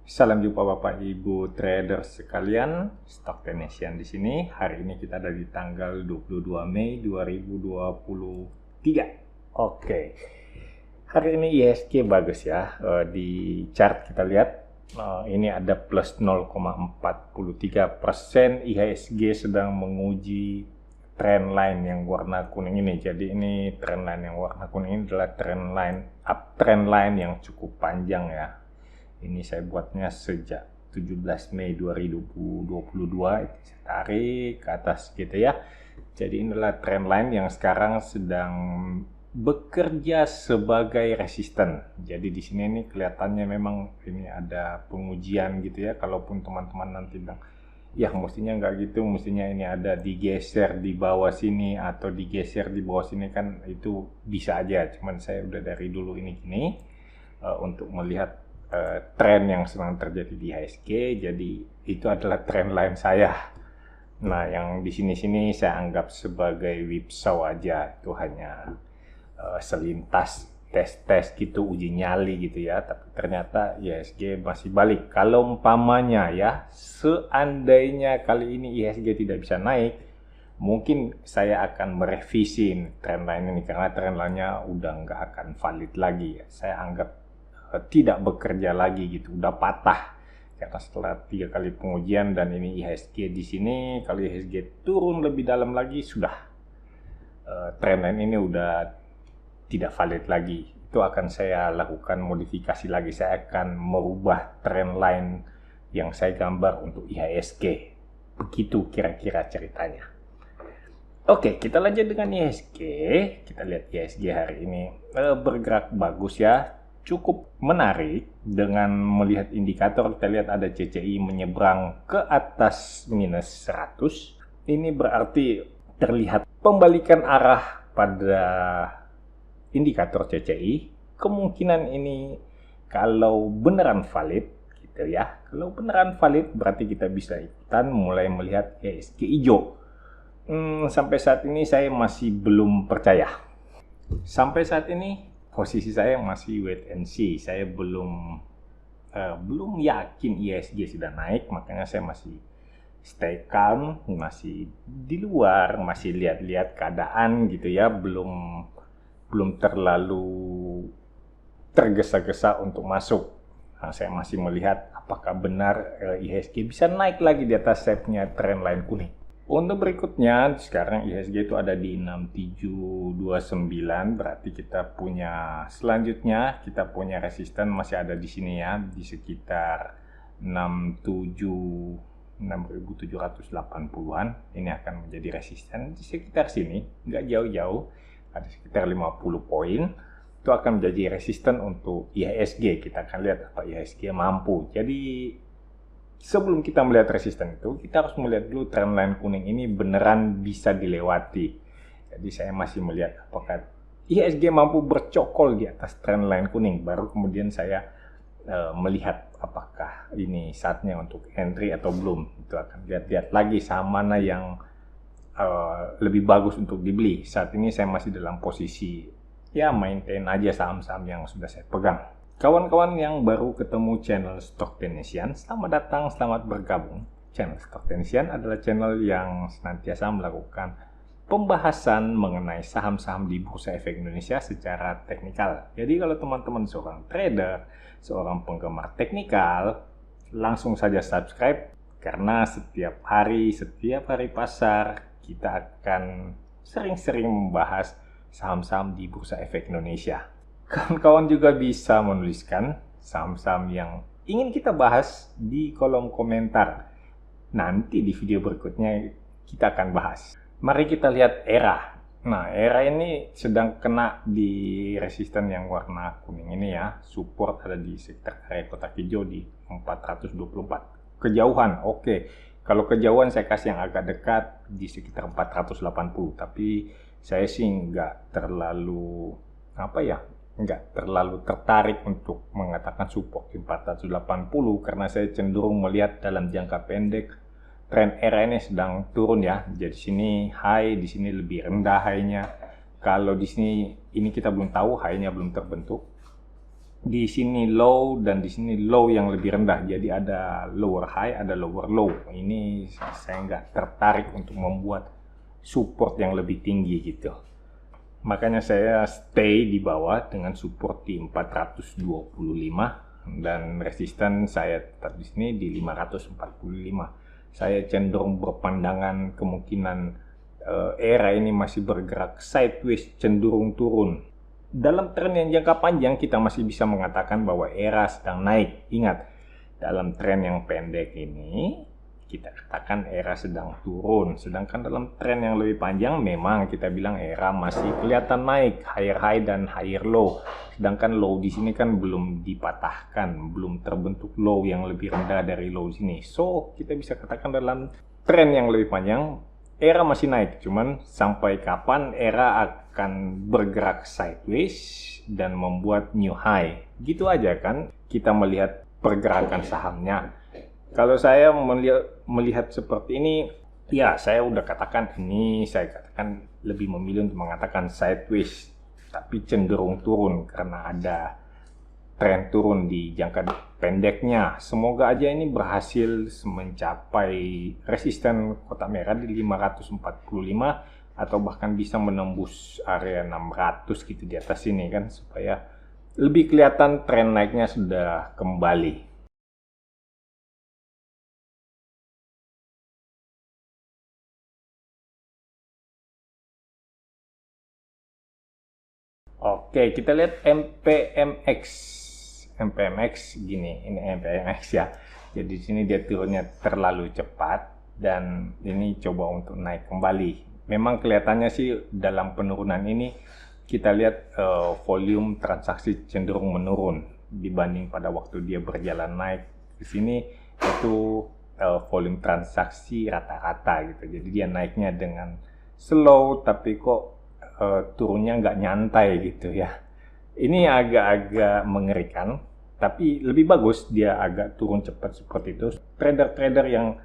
Salam jumpa Bapak Ibu trader sekalian, Stock Technician di sini. Hari ini kita ada di tanggal 22 Mei 2023. Oke. Hari ini IHSG bagus ya. Di chart kita lihat ini ada plus 0,43%. IHSG sedang menguji trend line yang warna kuning ini. Jadi ini trend line yang warna kuning ini adalah trend line yang cukup panjang ya. Ini saya buatnya sejak 17 Mei 2022, itu saya tarik ke atas gitu ya. Jadi inilah trend line yang sekarang sedang bekerja sebagai resisten. Jadi di sini ini kelihatannya memang ini ada pengujian gitu ya. Kalaupun teman-teman nanti bilang, ya mestinya nggak gitu, mestinya ini ada digeser di bawah sini atau digeser di bawah sini, kan itu bisa aja. Cuman saya udah dari dulu ini gini untuk melihat tren yang sedang terjadi di IHSG, jadi itu adalah trend line saya. Nah, yang di sini saya anggap sebagai whipsaw aja, itu hanya selintas tes gitu, uji nyali gitu ya. Tapi ternyata IHSG masih balik. Kalau umpamanya ya, seandainya kali ini IHSG tidak bisa naik, mungkin saya akan merevisi trend line ini karena trend line-nya udah nggak akan valid lagi ya. Saya anggap tidak bekerja lagi gitu, udah patah karena setelah 3 kali pengujian. Dan ini IHSG di sini, kalau IHSG turun lebih dalam lagi, sudah trend line ini udah tidak valid lagi. Itu akan saya lakukan modifikasi lagi. Saya akan merubah trend line yang saya gambar untuk IHSG. Begitu kira-kira ceritanya. Oke, kita lanjut dengan IHSG. Kita lihat IHSG hari ini bergerak bagus ya. Cukup menarik dengan melihat indikator. Kita lihat ada CCI menyeberang ke atas minus 100. Ini berarti terlihat pembalikan arah pada indikator CCI. Kemungkinan ini kalau beneran valid gitu ya. Kalau beneran valid berarti kita bisa ikutan mulai melihat IHSG hijau. Sampai saat ini saya masih belum percaya. Sampai saat ini posisi saya masih wait and see. Saya belum yakin IHSG sudah naik, makanya saya masih stay calm, masih di luar, masih lihat-lihat keadaan gitu ya, belum terlalu tergesa-gesa untuk masuk. Nah, saya masih melihat apakah benar IHSG bisa naik lagi di atas saya punya trend line kuning. Untuk berikutnya, sekarang IHSG itu ada di 6729, berarti kita punya selanjutnya, kita punya resisten masih ada di sini ya, di sekitar 6.780-an. Ini akan menjadi resisten di sekitar sini, nggak jauh-jauh, ada sekitar 50 poin. Itu akan menjadi resisten untuk IHSG. Kita akan lihat apa IHSG mampu. Jadi sebelum kita melihat resisten itu, kita harus melihat dulu trend line kuning ini beneran bisa dilewati. Jadi saya masih melihat apakah IHSG mampu bercokol di atas trend line kuning. Baru kemudian saya melihat apakah ini saatnya untuk entry atau belum. Itu akan lihat-lihat lagi saham mana yang lebih bagus untuk dibeli. Saat ini saya masih dalam posisi ya maintain aja saham-saham yang sudah saya pegang. Kawan-kawan yang baru ketemu channel Stock Technician, selamat datang, selamat bergabung. Channel Stock Technician adalah channel yang senantiasa melakukan pembahasan mengenai saham-saham di Bursa Efek Indonesia secara teknikal. Jadi kalau teman-teman seorang trader, seorang penggemar teknikal, langsung saja subscribe karena setiap hari pasar kita akan sering-sering membahas saham-saham di Bursa Efek Indonesia. Kawan-kawan juga bisa menuliskan saham-saham yang ingin kita bahas di kolom komentar. Nanti di video berikutnya kita akan bahas. Mari kita lihat ERA. Nah, ERA ini sedang kena di resisten yang warna kuning ini ya. Support ada di sekitar area kotak hijau di 424. Kejauhan, oke. Kalau kejauhan saya kasih yang agak dekat di sekitar 480. Tapi saya sih nggak terlalu tertarik untuk mengatakan support di 480 karena saya cenderung melihat dalam jangka pendek tren ERA ini sedang turun ya. Jadi sini high, di sini lebih rendah high-nya. Kalau di sini ini kita belum tahu, high-nya belum terbentuk. di sini low dan di sini low yang lebih rendah. Jadi ada lower high, ada lower low. Ini saya nggak tertarik untuk membuat support yang lebih tinggi gitu. Makanya saya stay di bawah dengan support di 425 dan resisten saya tetap di sini di 545. Saya cenderung berpandangan kemungkinan era ini masih bergerak sideways, cenderung turun. Dalam tren yang jangka panjang kita masih bisa mengatakan bahwa era sedang naik. Ingat, dalam tren yang pendek ini kita katakan era sedang turun. Sedangkan dalam tren yang lebih panjang memang kita bilang era masih kelihatan naik, higher high dan higher low. Sedangkan low di sini kan belum dipatahkan, belum terbentuk low yang lebih rendah dari low sini. So, kita bisa katakan dalam tren yang lebih panjang era masih naik, cuman sampai kapan era akan bergerak sideways dan membuat new high. Gitu aja kan kita melihat pergerakan sahamnya. Kalau saya melihat seperti ini, ya saya udah katakan ini, saya katakan lebih memilih untuk mengatakan sideways, tapi cenderung turun karena ada tren turun di jangka pendeknya. Semoga aja ini berhasil mencapai resisten kotak merah di 545 atau bahkan bisa menembus area 600 gitu di atas ini kan, supaya lebih kelihatan tren naiknya sudah kembali. Oke, kita lihat MPMX. MPMX gini, ini MPMX ya. Jadi di sini dia turunnya terlalu cepat dan ini coba untuk naik kembali. Memang kelihatannya sih dalam penurunan ini kita lihat volume transaksi cenderung menurun dibanding pada waktu dia berjalan naik. Di sini itu volume transaksi rata-rata gitu. Jadi dia naiknya dengan slow tapi kok turunnya nggak nyantai gitu ya. Ini agak-agak mengerikan, tapi lebih bagus dia agak turun cepat seperti itu. Trader-trader yang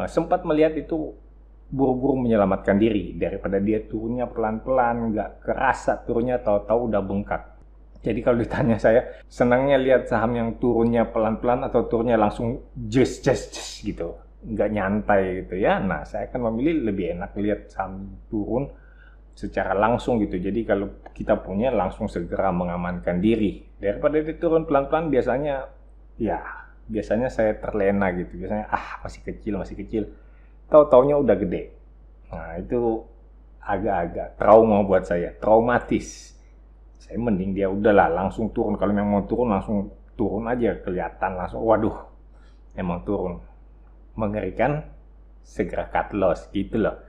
sempat melihat itu buru-buru menyelamatkan diri daripada dia turunnya pelan-pelan, nggak kerasa turunnya, tahu-tahu udah bengkak. Jadi kalau ditanya saya, senangnya lihat saham yang turunnya pelan-pelan atau turunnya langsung jes gitu, nggak nyantai gitu ya. Nah, saya akan memilih lebih enak lihat saham turun secara langsung gitu. Jadi kalau kita punya langsung segera mengamankan diri daripada dia turun pelan-pelan. Biasanya saya terlena gitu. Biasanya masih kecil, tahu-taunya udah gede. Nah, itu agak-agak trauma buat saya, traumatis. Saya mending dia udahlah langsung turun. Kalau memang mau turun langsung turun aja, kelihatan langsung waduh emang turun, mengerikan, segera cut loss gitu loh.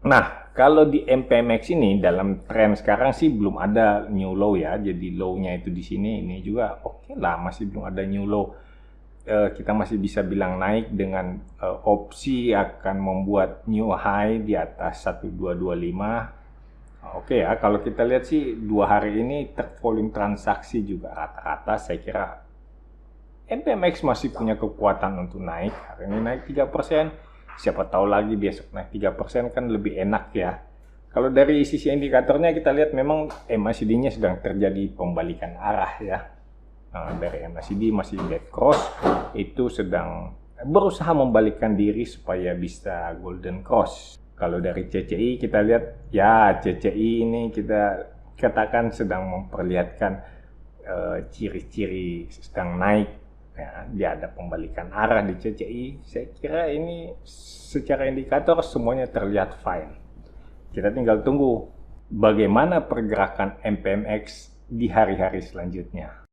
Nah, kalau di MPMX ini dalam tren sekarang sih belum ada new low ya. Jadi low-nya itu di sini, ini juga oke lah, masih belum ada new low. Kita masih bisa bilang naik dengan opsi akan membuat new high di atas 1225. Oke ya, kalau kita lihat sih 2 hari ini volume transaksi juga rata-rata saya kira MPMX masih punya kekuatan untuk naik. Hari ini naik 3%. Siapa tahu lagi besok naik 3% kan lebih enak ya. Kalau dari sisi indikatornya kita lihat memang MACD-nya sedang terjadi pembalikan arah ya. Dari MACD masih dead cross, itu sedang berusaha membalikkan diri supaya bisa golden cross. Kalau dari CCI kita lihat ya, CCI ini kita katakan sedang memperlihatkan ciri-ciri sedang naik. Ya, dia ada pembalikan arah di CCI. Saya kira ini secara indikator semuanya terlihat fine. Kita tinggal tunggu bagaimana pergerakan MPMX di hari-hari selanjutnya.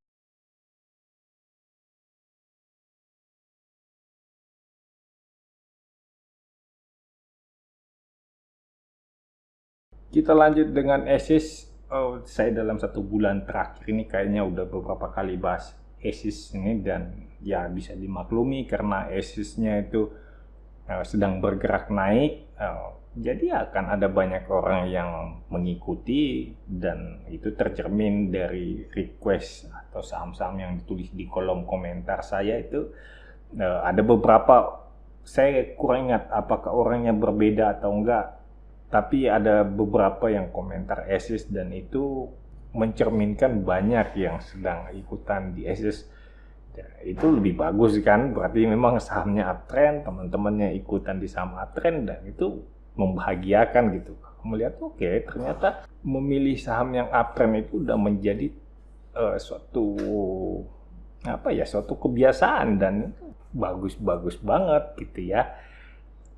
Kita lanjut dengan ASIS. Saya dalam 1 bulan terakhir ini kayaknya udah beberapa kali bahas ASIS ini dan ya bisa dimaklumi karena ASIS-nya itu sedang bergerak naik, jadi akan ada banyak orang yang mengikuti dan itu tercermin dari request atau saham-saham yang ditulis di kolom komentar saya itu. Ada beberapa, saya kurang ingat apakah orangnya berbeda atau enggak, tapi ada beberapa yang komentar ASIS dan itu mencerminkan banyak yang sedang ikutan di SS. Itu lebih bagus kan, berarti memang sahamnya uptrend, teman-temannya ikutan di saham uptrend, dan itu membahagiakan gitu. Melihat oke, ternyata memilih saham yang uptrend itu udah menjadi suatu kebiasaan, dan bagus-bagus banget gitu ya.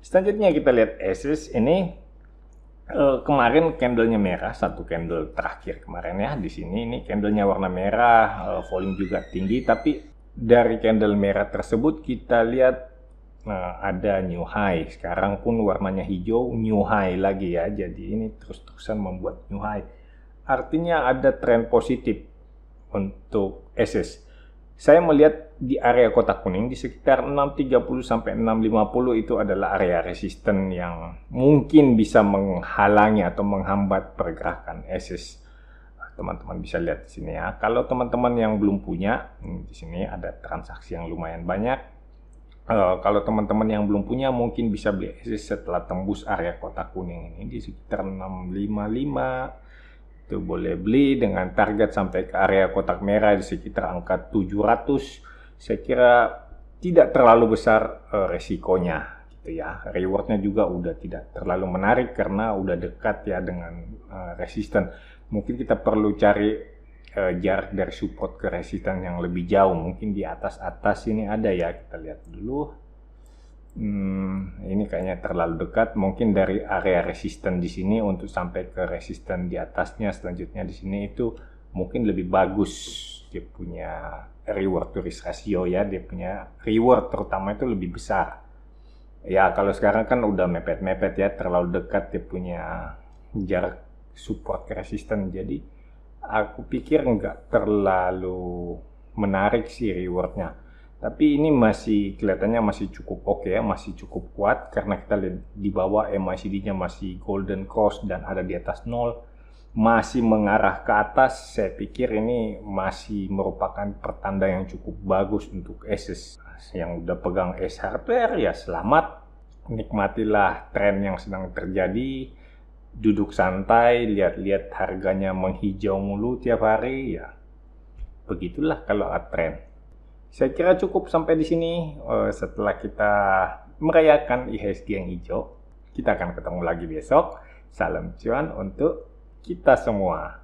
Selanjutnya kita lihat SS ini. Kemarin candlenya merah, satu candle terakhir kemarin ya. Di sini ini candlenya warna merah, volume juga tinggi, tapi dari candle merah tersebut kita lihat ada new high. Sekarang pun warnanya hijau, new high lagi ya. Jadi ini terus-terusan membuat new high. Artinya ada tren positif untuk SS. Saya melihat di area kotak kuning di sekitar 630 sampai 650 itu adalah area resisten yang mungkin bisa menghalangi atau menghambat pergerakan SS. Teman-teman bisa lihat di sini ya. Kalau teman-teman yang belum punya, di sini ada transaksi yang lumayan banyak. Kalau teman-teman yang belum punya mungkin bisa beli SS setelah tembus area kotak kuning ini di sekitar 655. Itu boleh beli dengan target sampai ke area kotak merah di sekitar angka 700. Saya kira tidak terlalu besar resikonya gitu ya. Rewardnya juga udah tidak terlalu menarik karena udah dekat ya dengan resisten. Mungkin kita perlu cari jarak dari support ke resisten yang lebih jauh. Mungkin di atas ini ada ya, kita lihat dulu. Ini kayaknya terlalu dekat. Mungkin dari area resisten di sini untuk sampai ke resisten di atasnya selanjutnya di sini itu mungkin lebih bagus. Dia punya reward to risk ratio ya, dia punya reward terutama itu lebih besar. Ya kalau sekarang kan udah mepet-mepet ya, terlalu dekat, dia punya jarak support ke resisten. Jadi aku pikir nggak terlalu menarik sih rewardnya. Tapi ini masih kelihatannya masih cukup oke ya, masih cukup kuat karena kita lihat di bawah MACD-nya masih golden cross dan ada di atas 0. Masih mengarah ke atas, saya pikir ini masih merupakan pertanda yang cukup bagus untuk SS. Yang udah pegang S hardware ya selamat, nikmatilah tren yang sedang terjadi. Duduk santai, lihat-lihat harganya menghijau mulu tiap hari ya. Begitulah kalau uptrend. Saya kira cukup sampai di sini. Setelah kita merayakan IHSG yang hijau, kita akan ketemu lagi besok. Salam cuan untuk kita semua.